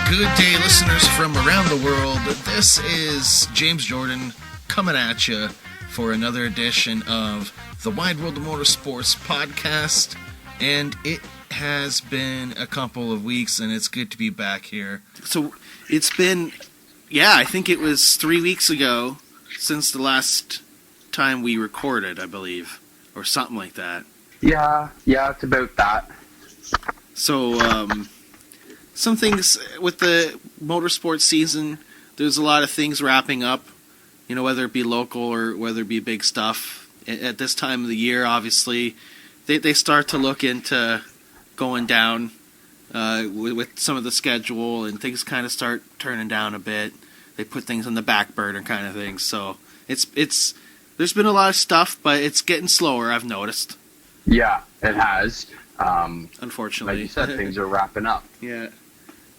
Good day, listeners from around the world. This is James Jordan coming at you for another edition of the Wide World of Motorsports podcast. And it has been a couple of weeks, and it's good to be back here. So it's been, I think it was 3 weeks ago since the last time we recorded, I believe, or something like that. Yeah, it's about that. So, some things with the motorsports season, there's a lot of things wrapping up, whether it be local or whether it be big stuff. At this time of the year, obviously, they start to look into going down with some of the schedule, and things kind of start turning down a bit. They put things on the back burner kind of thing. So it's there's been a lot of stuff, but it's getting slower, I've noticed. Yeah, it has. Unfortunately. Like you said, things are wrapping up. Yeah.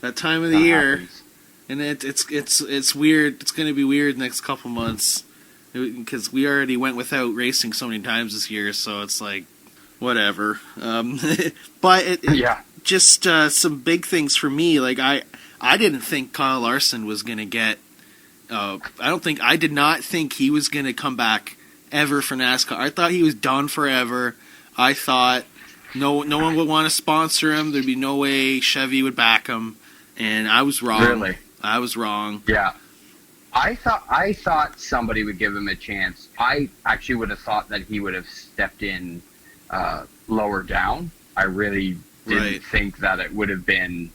That time of the year, happens. And it's weird. It's going to be weird next couple months because we already went without racing so many times this year. So it's like, whatever. But just some big things for me. Like I didn't think Kyle Larson was going to get. I did not think he was going to come back ever for NASCAR. I thought he was done forever. I thought no one would want to sponsor him. There'd be no way Chevy would back him. And I was wrong. Really? I was wrong. Yeah. I thought somebody would give him a chance. I actually would have thought that he would have stepped in lower down. I really didn't think that it would have been,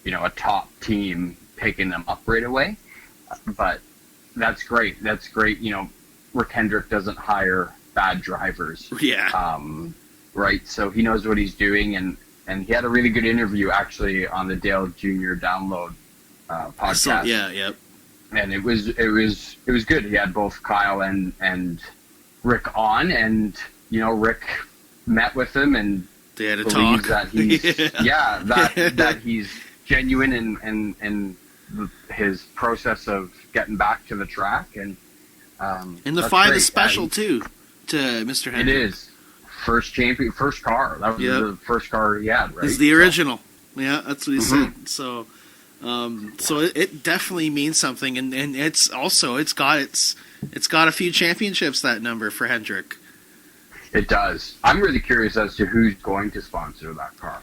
a top team picking them up right away. But that's great. That's great. Rick Hendrick doesn't hire bad drivers. Yeah. Right. So he knows what he's doing, and he had a really good interview actually on the Dale Jr. Download podcast. Yep. And it was good. He had both Kyle and Rick on, and Rick met with him and they had a believes talk. that he's that he's genuine in his process of getting back to the track, and the 5 is special too to Mr. Hendrick. It is. First car. That was the first car he had, right? It's the original. Yeah, that's what he said. So, it definitely means something, and it's got a few championships, that number for Hendrick. It does. I'm really curious as to who's going to sponsor that car.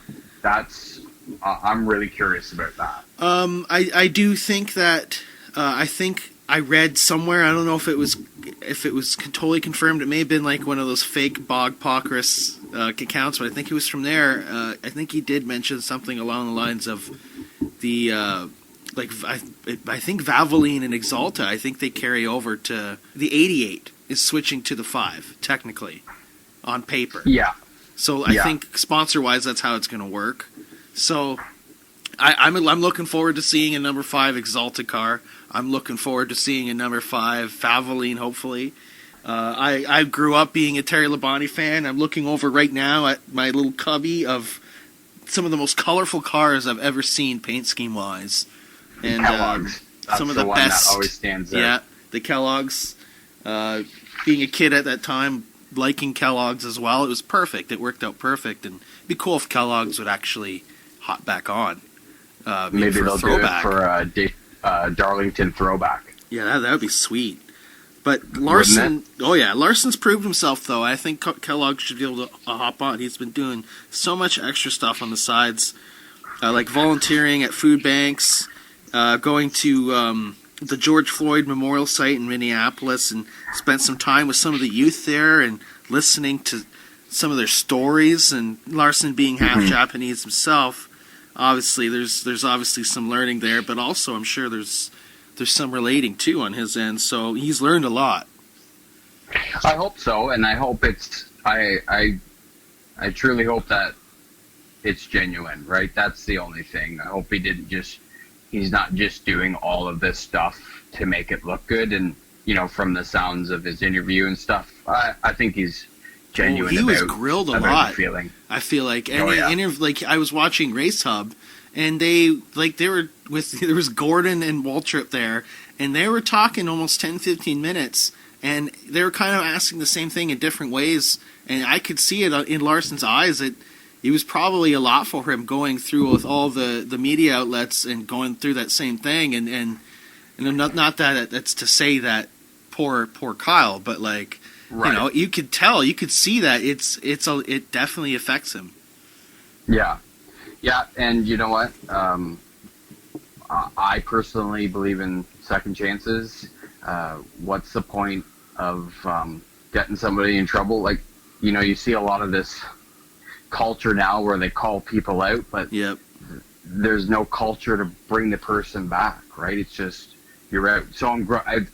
I'm really curious about that. I do think that I read somewhere, I don't know if it was totally confirmed, it may have been like one of those fake Bog Pocris accounts, but I think it was from there. I think he did mention something along the lines of the, I think Valvoline and Exalta, I think they carry over to, the 88 is switching to the 5, technically, on paper. Yeah. So I think sponsor-wise, that's how it's going to work. So I'm looking forward to seeing a number 5 Exalta car. I'm looking forward to seeing a number 5 Valvoline, hopefully. I grew up being a Terry Labonte fan. I'm looking over right now at my little cubby of some of the most colorful cars I've ever seen, paint scheme-wise. And Kellogg's. That's some of the one best. That always stands there. Yeah, the Kellogg's. Being a kid at that time, liking Kellogg's as well, it was perfect. It worked out perfect. And it'd be cool if Kellogg's would actually hop back on. Maybe they'll do it for Darlington throwback. Yeah, that would be sweet. But Larson, Larson's proved himself, though. I think Kellogg should be able to hop on. He's been doing so much extra stuff on the sides, like volunteering at food banks, going to the George Floyd Memorial Site in Minneapolis, and spent some time with some of the youth there and listening to some of their stories. And Larson being half Japanese himself, obviously there's obviously some learning there, but also I'm sure there's some relating too on his end. So he's learned a lot. I hope so, and I hope it's I truly hope that it's genuine, right? That's the only thing. I hope he's not just doing all of this stuff to make it look good. And from the sounds of his interview and stuff, I think he's genuine. He was grilled a lot. Feeling. I feel like, and like I was watching Race Hub, and there was Gordon and Waltrip there, and they were talking almost 10-15 minutes, and they were kind of asking the same thing in different ways, and I could see it in Larson's eyes that it was probably a lot for him going through with all the media outlets and going through that same thing. And not that that's to say that poor Kyle, but like, Right. you know, you could tell, you could see that it definitely affects him. Yeah. Yeah, and you know what? I personally believe in second chances. What's the point of getting somebody in trouble? Like, you know, you see a lot of this culture now where they call people out, but Yep. there's no culture to bring the person back, right? It's just, you're out. So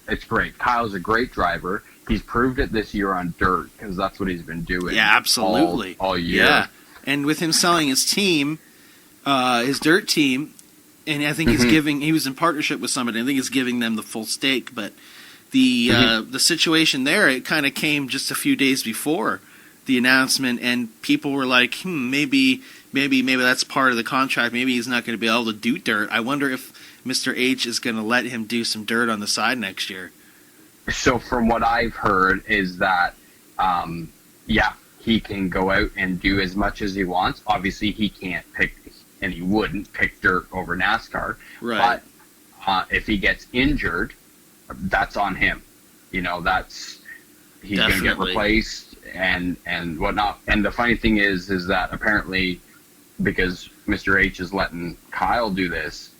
it's great. Kyle's a great driver. He's proved it this year on dirt because that's what he's been doing. Yeah, absolutely. All year. Yeah, and with him selling his team, his dirt team, and I think he was in partnership with somebody. I think he's giving them the full stake. But the situation there, it kind of came just a few days before the announcement, and people were like, maybe that's part of the contract. Maybe he's not going to be able to do dirt. I wonder if Mr. H is going to let him do some dirt on the side next year. So from what I've heard is that, he can go out and do as much as he wants. Obviously, he can't pick, and he wouldn't pick dirt over NASCAR. Right. But if he gets injured, that's on him. You know, he's going to get replaced and whatnot. And the funny thing is that apparently, because Mr. H is letting Kyle do this,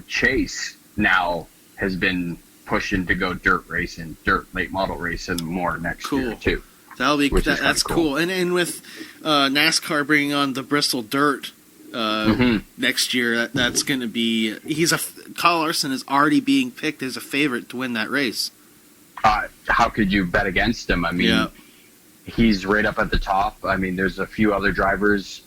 Chase now has been pushing to go dirt racing, dirt late model racing more next year too. That's cool. And with NASCAR bringing on the Bristol Dirt next year, that's going to be Kyle Larson is already being picked as a favorite to win that race. How could you bet against him? I mean, he's right up at the top. I mean, there's a few other drivers,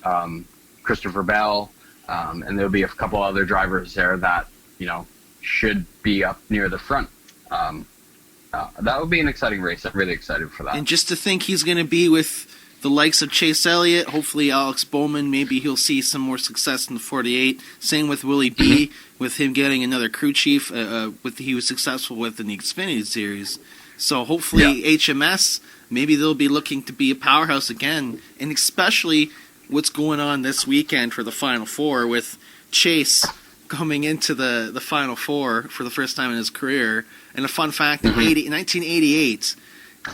Christopher Bell, and there'll be a couple other drivers there that, you know, should be up near the front. That would be an exciting race. I'm really excited for that. And just to think he's going to be with the likes of Chase Elliott, hopefully Alex Bowman, maybe he'll see some more success in the 48. Same with Willie B, with him getting another crew chief, he was successful with in the Xfinity Series. So hopefully HMS, maybe they'll be looking to be a powerhouse again, and especially what's going on this weekend for the Final Four with Chase coming into the Final Four for the first time in his career. And a fun fact, in 1988,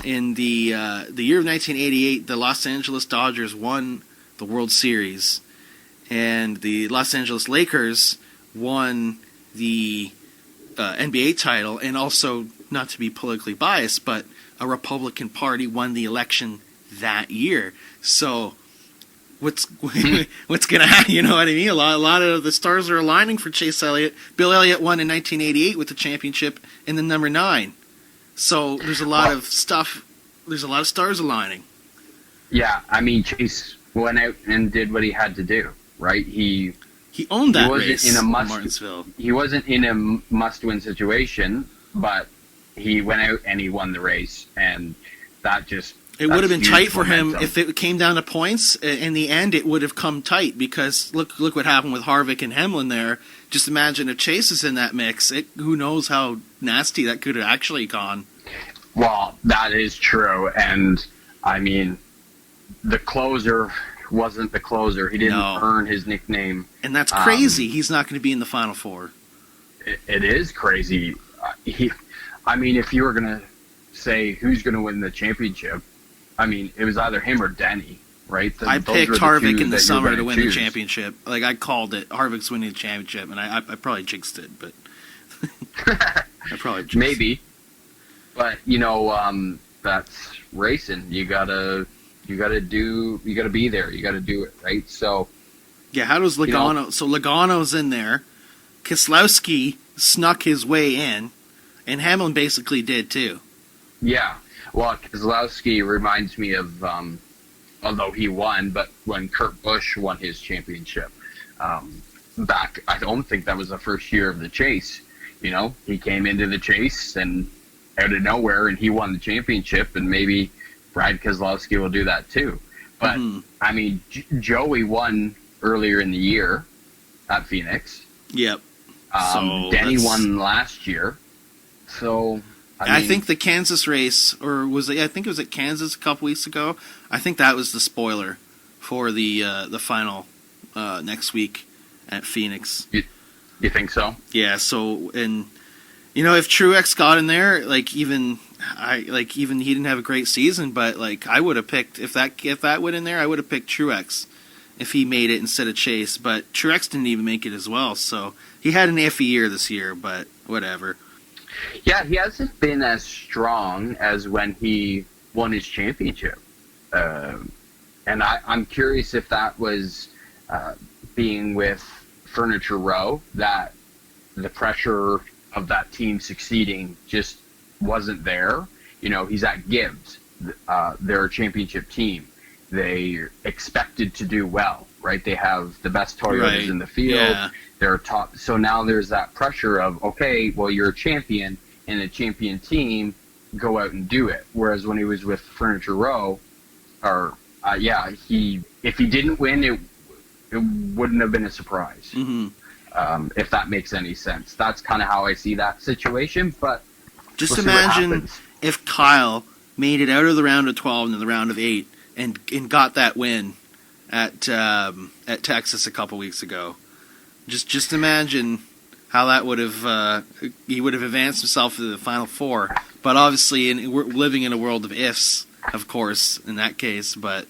in the year of 1988, the Los Angeles Dodgers won the World Series, and the Los Angeles Lakers won the NBA title, and also, not to be politically biased, but a Republican Party won the election that year. So what's going to happen? You know what I mean? A lot of the stars are aligning for Chase Elliott. Bill Elliott won in 1988 with the championship in the number 9. So there's a lot of stuff. There's a lot of stars aligning. Yeah, I mean, Chase went out and did what he had to do, right? He owned that race in Martinsville. He wasn't in a must-win situation, but he went out and he won the race, and that just... It would have been tight for him if it came down to points. In the end, it would have come tight because look what happened with Harvick and Hamlin there. Just imagine if Chase is in that mix. Who knows how nasty that could have actually gone. Well, that is true. And, I mean, the closer wasn't the closer. He didn't earn his nickname. And that's crazy. He's not going to be in the Final Four. It is crazy. I mean, if you were going to say who's going to win the championship, I mean, it was either him or Denny, right? I picked Harvick in the summer to win the championship. Like, I called it. Harvick's winning the championship, and I probably jinxed it, but I probably jinxed maybe. But, you know, that's racing. You gotta be there. You gotta do it, right? So, yeah, how does Logano... You know, so Logano's in there. Keselowski snuck his way in, and Hamlin basically did, too. Yeah. Well, Keselowski reminds me of, although he won, but when Kurt Busch won his championship back, I don't think that was the first year of the chase. You know, he came into the chase and out of nowhere, and he won the championship, and maybe Brad Keselowski will do that too. But, I mean, Joey won earlier in the year at Phoenix. Yep. Denny won last year. So... I think the Kansas race, or I think it was at Kansas a couple weeks ago, I think that was the spoiler for the final next week at Phoenix. You think so? Yeah. So, and if Truex got in there, even he didn't have a great season, but I would have picked if that went in there, I would have picked Truex if he made it instead of Chase. But Truex didn't even make it as well, so he had an iffy year this year. But whatever. Yeah, he hasn't been as strong as when he won his championship, and I'm curious if that was being with Furniture Row, that the pressure of that team succeeding just wasn't there. He's at Gibbs. They're a championship team. They expected to do well, right? They have the best Toyotas in the field. Yeah. They're top. So now there's that pressure of, okay, well, you're a champion and a champion team, go out and do it. Whereas when he was with Furniture Row, if he didn't win, it wouldn't have been a surprise. Mm-hmm. If that makes any sense. That's kind of how I see that situation. But just we'll imagine if Kyle made it out of the round of 12 and the round of 8 and got that win at Texas a couple weeks ago. Just imagine how that would have he would have advanced himself to the Final Four. But obviously, we're living in a world of ifs, of course, in that case. But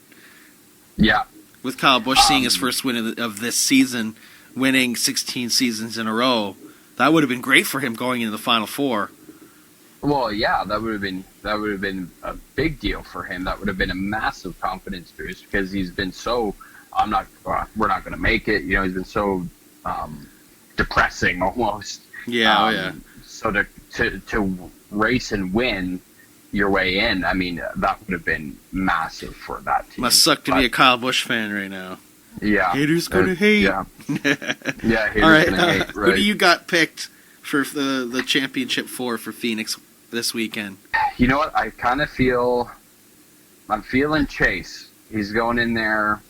yeah, with Kyle Busch seeing his first win of this season, winning 16 seasons in a row, that would have been great for him going into the Final Four. Well, yeah, that would have been a big deal for him. That would have been a massive confidence boost because he's been so we're not going to make it. He's been so depressing almost. Yeah, So to race and win your way in, I mean, that would have been massive for that team. Must suck to be a Kyle Busch fan right now. Yeah, haters gonna hate. Yeah, yeah. Haters All right, gonna hate. Right. Who do you got picked for the championship for Phoenix this weekend? You know what? I kind of feel I'm feeling Chase. He's going in there.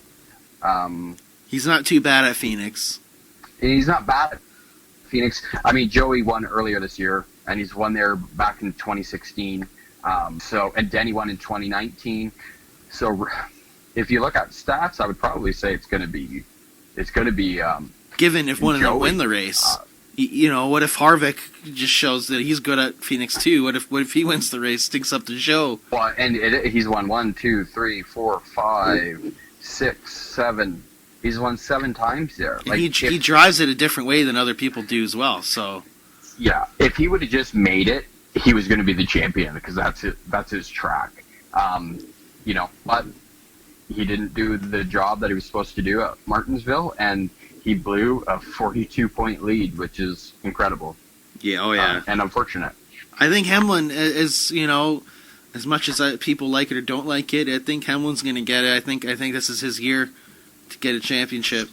He's not too bad at Phoenix. He's not bad at Phoenix. I mean, Joey won earlier this year, and he's won there back in 2016. And Denny won in 2019. So if you look at stats, I would probably say it's going to be. Given if one of them Joey win the race, what if Harvick just shows that he's good at Phoenix too? What if he wins the race, stinks up the show? Well, and he's won 1, 2, 3, 4, 5, 6, 7. He's won 7 times there. And he drives it a different way than other people do as well. So yeah, if he would have just made it, he was going to be the champion because that's his track. But he didn't do the job that he was supposed to do at Martinsville, and he blew a 42-point lead, which is incredible. Yeah, oh yeah, and unfortunate. I think Hemlin is, as much as people like it or don't like it, I think Hemlin's going to get it. I think this is his year to get a championship.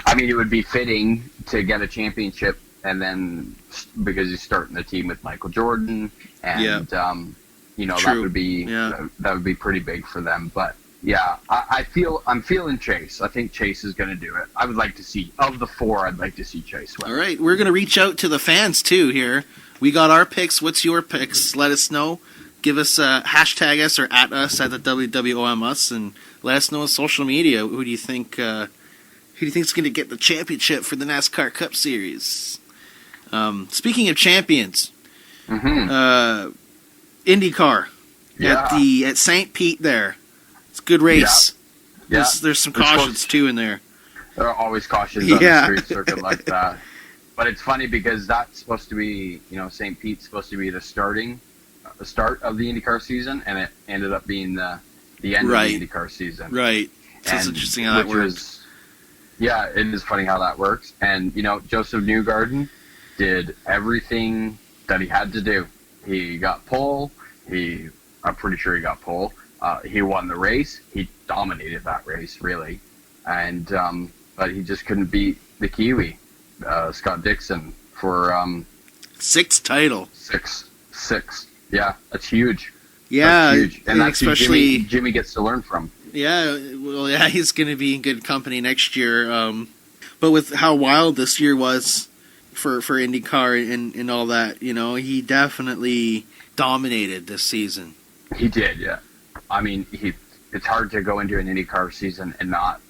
I mean, it would be fitting to get a championship, and then because he's starting the team with Michael Jordan, and True. that would be pretty big for them. But yeah, I'm feeling Chase. I think Chase is going to do it. I would like to see, of the 4, I'd like to see Chase win. All right, we're going to reach out to the fans too here. We got our picks. What's your picks? Let us know. Give us hashtag us or at us at the THEWWOMS and let us know on social media. Who do you think is going to get the championship for the NASCAR Cup Series? Speaking of champions, Indy Car at St. Pete there. It's a good race. Yeah. There's some cautions too in there. There are always cautions on the street circuit like that. But it's funny because that's supposed to be, St. Pete's supposed to be the start of the IndyCar season, and it ended up being the end of the IndyCar season. Right. So it's interesting how that works. Yeah, it is funny how that works. And, Joseph Newgarden did everything that he had to do. He got pole. I'm pretty sure he got pole. He won the race. He dominated that race, really. And but he just couldn't beat the Kiwi, Scott Dixon, for 6th title. Six. Yeah, that's huge. Yeah, that's huge. And that's especially who Jimmy gets to learn from. Yeah, well, yeah, he's going to be in good company next year. But with how wild this year was for IndyCar and all that, he definitely dominated this season. He did, yeah. I mean, it's hard to go into an IndyCar season and not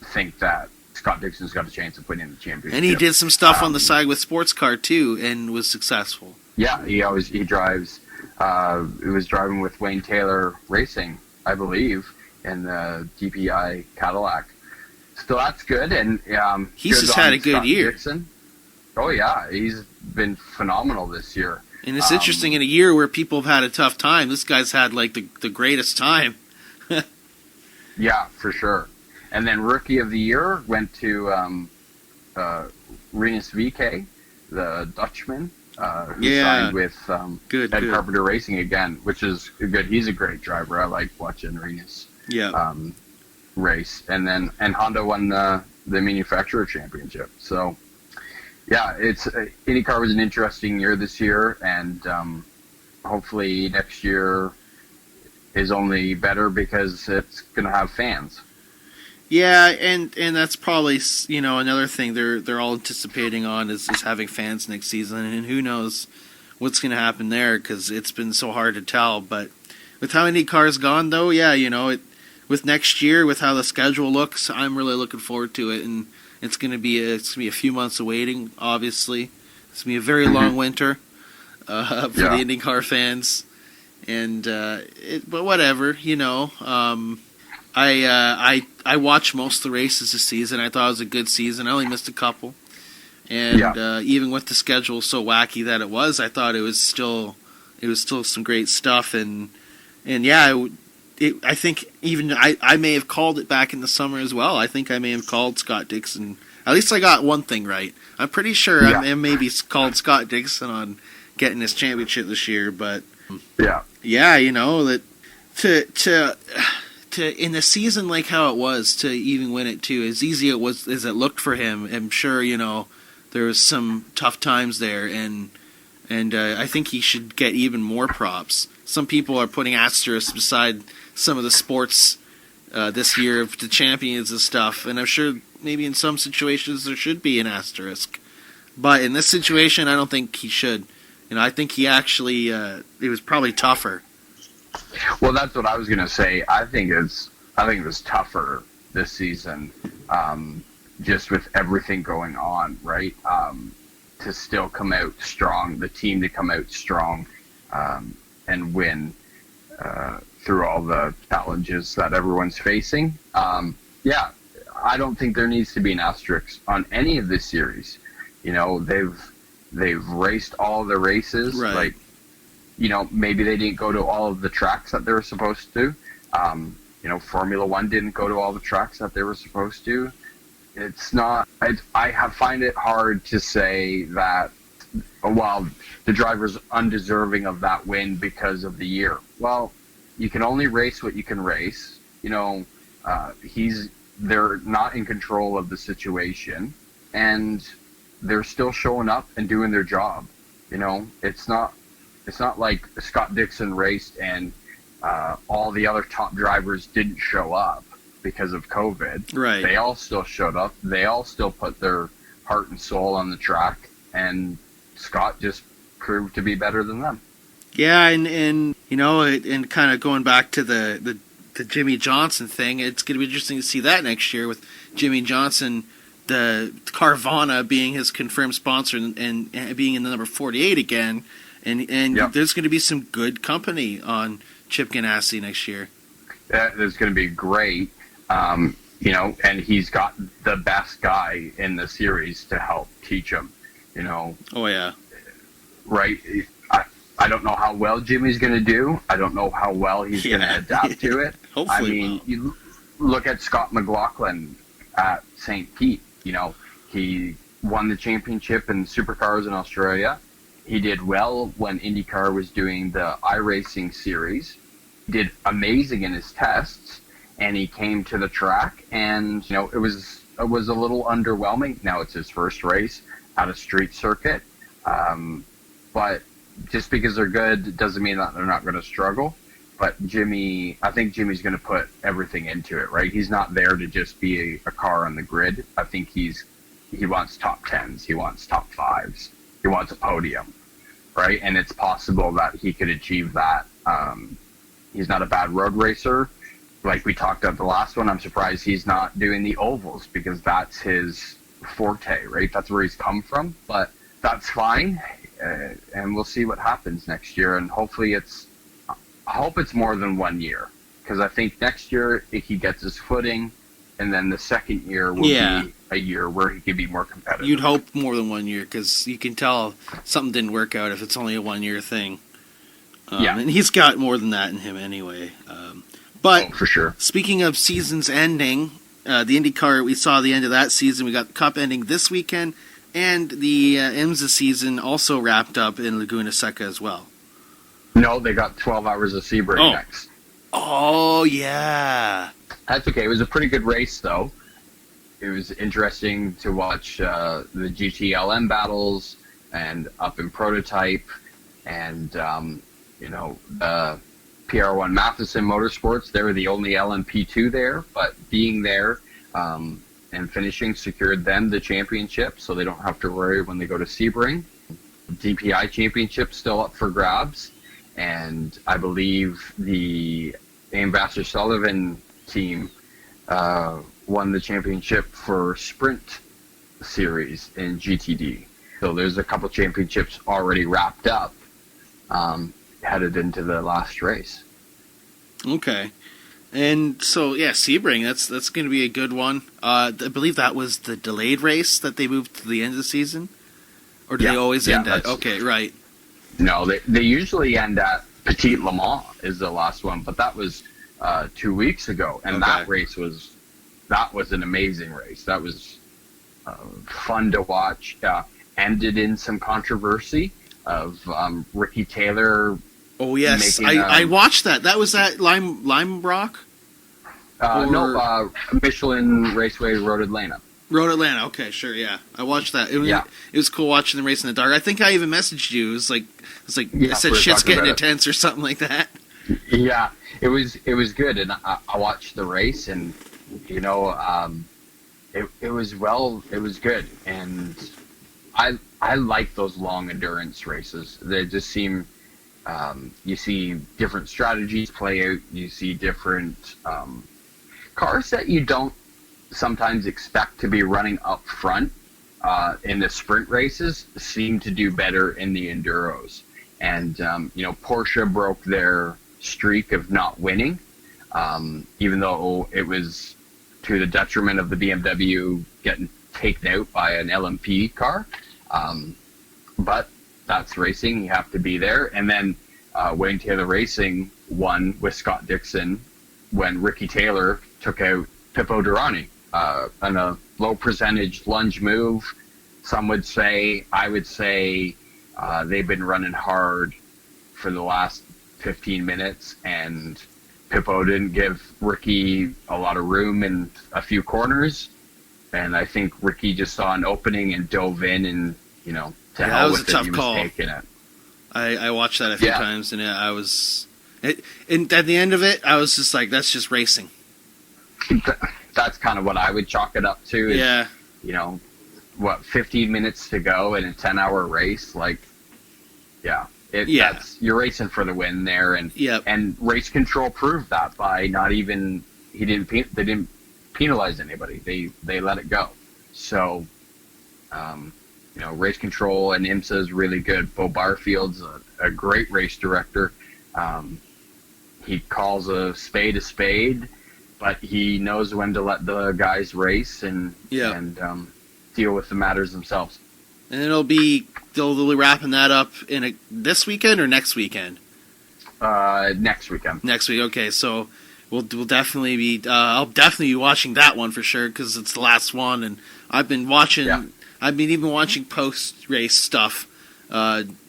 think that Scott Dixon's got a chance of winning the championship. And he did some stuff on the side with sports car too, and was successful. Yeah, he drives. He was driving with Wayne Taylor Racing, I believe, in the DPI Cadillac. So that's good, and he's just had a good year. Dixon. Oh yeah, he's been phenomenal this year. And it's interesting, in a year where people have had a tough time, this guy's had like the greatest time. Yeah, for sure. And then Rookie of the Year went to Rinus VK, the Dutchman, who signed with Ed Carpenter Racing again, which is good. He's a great driver. I like watching Rinus race. And Honda won the manufacturer championship. So, yeah, IndyCar was an interesting year this year, and hopefully next year is only better because it's going to have fans. Yeah, and that's probably, another thing they're all anticipating on is having fans next season, and who knows what's going to happen there, because it's been so hard to tell. But with how IndyCar's gone, though, yeah, with next year, with how the schedule looks, I'm really looking forward to it, and it's going to be a few months of waiting. Obviously, it's going to be a very long winter for the IndyCar fans, and but whatever, I watched most of the races this season. I thought it was a good season. I only missed a couple, and even with the schedule so wacky that it was, I thought it was still some great stuff. And yeah, I think even I may have called it back in the summer as well. I think I may have called Scott Dixon. At least I got one thing right. I'm pretty sure I maybe called Scott Dixon on getting his championship this year. But that to in a season like how it was, to even win it too, as easy as it looked for him, I'm sure there was some tough times there, and I think he should get even more props. Some people are putting asterisks beside some of the sports this year of the champions and stuff, and I'm sure maybe in some situations there should be an asterisk, but in this situation I don't think he should. I think he actually it was probably tougher. Well, that's what I was going to say. I think it was tougher this season, just with everything going on, right? To still come out strong, the team to come out strong, and win through all the challenges that everyone's facing. I don't think there needs to be an asterisk on any of this series. They've raced all the races, right. Like, maybe they didn't go to all of the tracks that they were supposed to. Formula One didn't go to all the tracks that they were supposed to. It's not. I find it hard to say that, well, the driver's undeserving of that win because of the year. Well, you can only race what you can race. They're not in control of the situation, and they're still showing up and doing their job. It's not like Scott Dixon raced and all the other top drivers didn't show up because of COVID. Right. They all still showed up. They all still put their heart and soul on the track, and Scott just proved to be better than them. Yeah, and kind of going back to the Jimmy Johnson thing, it's going to be interesting to see that next year with Jimmy Johnson, the Carvana being his confirmed sponsor and being in the number 48 again. And there's going to be some good company on Chip Ganassi next year. There's going to be great, and he's got the best guy in the series to help teach him, Oh, yeah. Right? I don't know how well Jimmy's going to do. I don't know how well he's going to adapt to it. Hopefully you look at Scott McLaughlin at St. Pete. He won the championship in supercars in Australia. He did well when IndyCar was doing the iRacing series. He did amazing in his tests, and he came to the track, and it was a little underwhelming. Now it's his first race at a street circuit, but just because they're good doesn't mean that they're not going to struggle. But I think Jimmy's going to put everything into it, right? He's not there to just be a car on the grid. I think he wants top 10s, he wants top 5s, he wants a podium, right? And it's possible that he could achieve that. He's not a bad road racer. like we talked about the last one, I'm surprised he's not doing the ovals because that's his forte, right? That's where he's come from. But that's fine, and we'll see what happens next year. And hopefully, I hope it's more than 1 year, because I think next year if he gets his footing, and then the second year will be a year where he could be more competitive. You'd hope more than 1 year, because you can tell something didn't work out if it's only a 1 year thing. And he's got more than that in him anyway. But for sure. Speaking of seasons ending, the Indy Car, we saw the end of that season. We got the Cup ending this weekend, and the IMSA season also wrapped up in Laguna Seca as well. No, they got 12 hours of Sebring next. Oh, yeah. That's okay. It was a pretty good race, though. It was interesting to watch the GTLM battles and up in Prototype, and the PR1 Matheson Motorsports. They were the only LMP2 there, but being there and finishing secured them the championship, so they don't have to worry when they go to Sebring. DPI championship still up for grabs, and I believe the Ambassador Sullivan team won the championship for Sprint Series in GTD. So there's a couple championships already wrapped up, headed into the last race. Okay. And so, Sebring, that's going to be a good one. I believe that was the delayed race that they moved to the end of the season? Or do they always end at? Okay, right. No, they usually end at Petit Le Mans is the last one, but that was 2 weeks ago, and that race was an amazing race. That was fun to watch. Ended in some controversy of Ricky Taylor. Oh yes, I watched that. That was at Lime Rock. No, Michelin Raceway Road Atlanta. Road Atlanta. Okay, sure, yeah. I watched that. It was cool watching the race in the dark. I think I even messaged you. It was like I said, shit's getting intense or something like that. Yeah, it was good, and I watched the race, and it was good, and I like those long endurance races. They just seem you see different strategies play out. You see different cars that you don't sometimes expect to be running up front in the sprint races seem to do better in the enduros. And Porsche broke their streak of not winning, even though it was to the detriment of the BMW getting taken out by an LMP car. But that's racing. You have to be there. And then Wayne Taylor Racing won with Scott Dixon when Ricky Taylor took out Pippo Durrani on a low percentage lunge move. Some would say, I would say, they've been running hard for the last 15 minutes, and Pippo didn't give Ricky a lot of room in a few corners. And I think Ricky just saw an opening and dove in, and to hell with it, he was taking it. I watched that a few times, and and at the end of it, I was just like, that's just racing. That's kind of what I would chalk it up to. Is, 15 minutes to go in a 10-hour race? That's, you're racing for the win there, and race control proved that by they didn't penalize anybody. They let it go. So, race control and IMSA is really good. Bo Barfield's a great race director. He calls a spade, but he knows when to let the guys race and deal with the matters themselves. And they'll be wrapping that up in this weekend or next weekend? Next weekend. Next week, okay. So we'll definitely be. I'll definitely be watching that one for sure because it's the last one, and I've been watching. Yeah. I've been even watching post-race stuff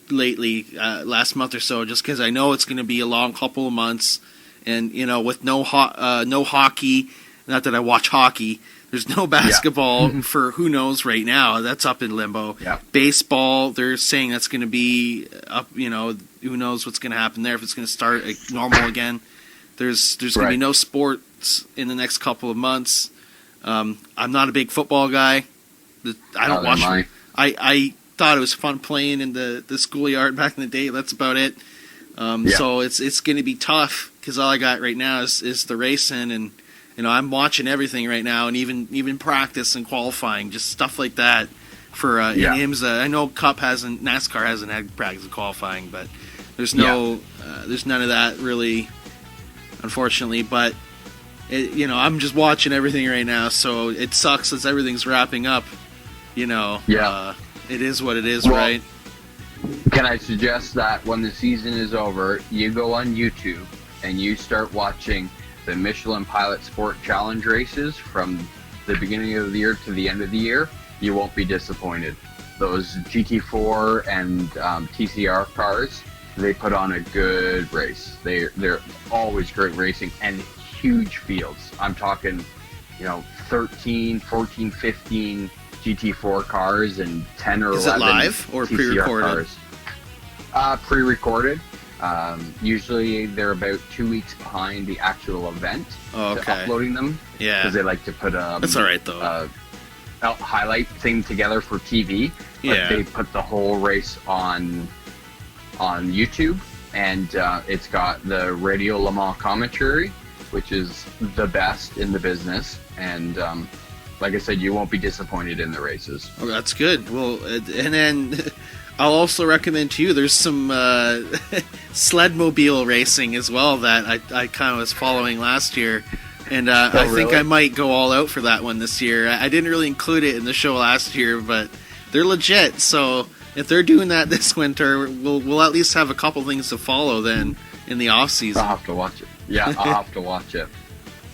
lately, last month or so, just because I know it's going to be a long couple of months, and with no hockey. Not that I watch hockey. There's no basketball for who knows right now. That's up in limbo. Yeah. Baseball, they're saying that's going to be up. Who knows what's going to happen there if it's going to start normal again. There's going to be no sports in the next couple of months. I'm not a big football guy. I don't watch. I thought it was fun playing in the schoolyard back in the day. That's about it. So it's going to be tough because all I got right now is the racing, and I'm watching everything right now, and even practice and qualifying, just stuff like that for in IMSA. I know NASCAR hasn't had practice and qualifying, but there's there's none of that really, unfortunately. But I'm just watching everything right now, so it sucks as everything's wrapping up. It is what it is, right? Can I suggest that when the season is over, you go on YouTube and you start watching the Michelin Pilot Sport Challenge races from the beginning of the year to the end of the year? You won't be disappointed. Those GT4 and TCR cars, they put on a good race. They're always great racing and huge fields. I'm talking, 13, 14, 15 GT4 cars and 10 or 11 Is it live or TCR pre-recorded? Cars. Pre-recorded. Usually they're about 2 weeks behind the actual event to uploading them. Yeah. Because they like to put that's all right, though. A highlight thing together for TV. But they put the whole race on YouTube, and it's got the Radio Le Mans commentary, which is the best in the business. And like I said, you won't be disappointed in the races. Oh, that's good. Well, and then I'll also recommend to you, there's some sled-mobile racing as well that I kind of was following last year. And I think I might go all out for that one this year. I didn't really include it in the show last year, but they're legit. So if they're doing that this winter, we'll at least have a couple things to follow then in the off-season. I'll have to watch it. Yeah, I'll have to watch it.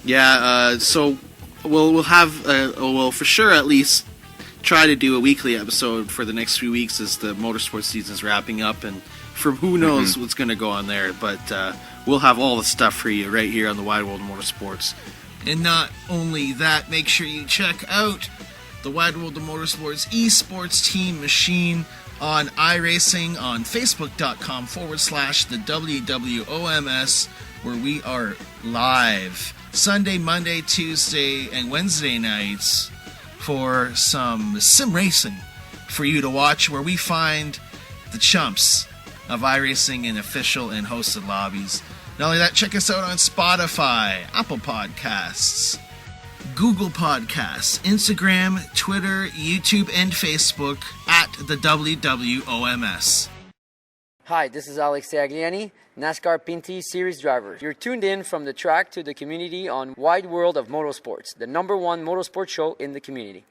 Yeah, so we'll have, we'll for sure at least try to do a weekly episode for the next few weeks as the motorsports season's wrapping up, and from who knows what's going to go on there, but we'll have all the stuff for you right here on the Wide World of Motorsports. And not only that, make sure you check out the Wide World of Motorsports esports team machine on iRacing on facebook.com/the THEWWOMS, where we are live Sunday, Monday, Tuesday, and Wednesday nights for some sim racing for you to watch, where we find the chumps of iRacing in official and hosted lobbies. Not only that, check us out on Spotify, Apple Podcasts, Google Podcasts, Instagram, Twitter, YouTube, and Facebook at the THEWWOMS. Hi, this is Alex Tagliani, NASCAR Pinty Series driver. You're tuned in from the track to the community on Wide World of Motorsports, the #1 motorsport show in the community.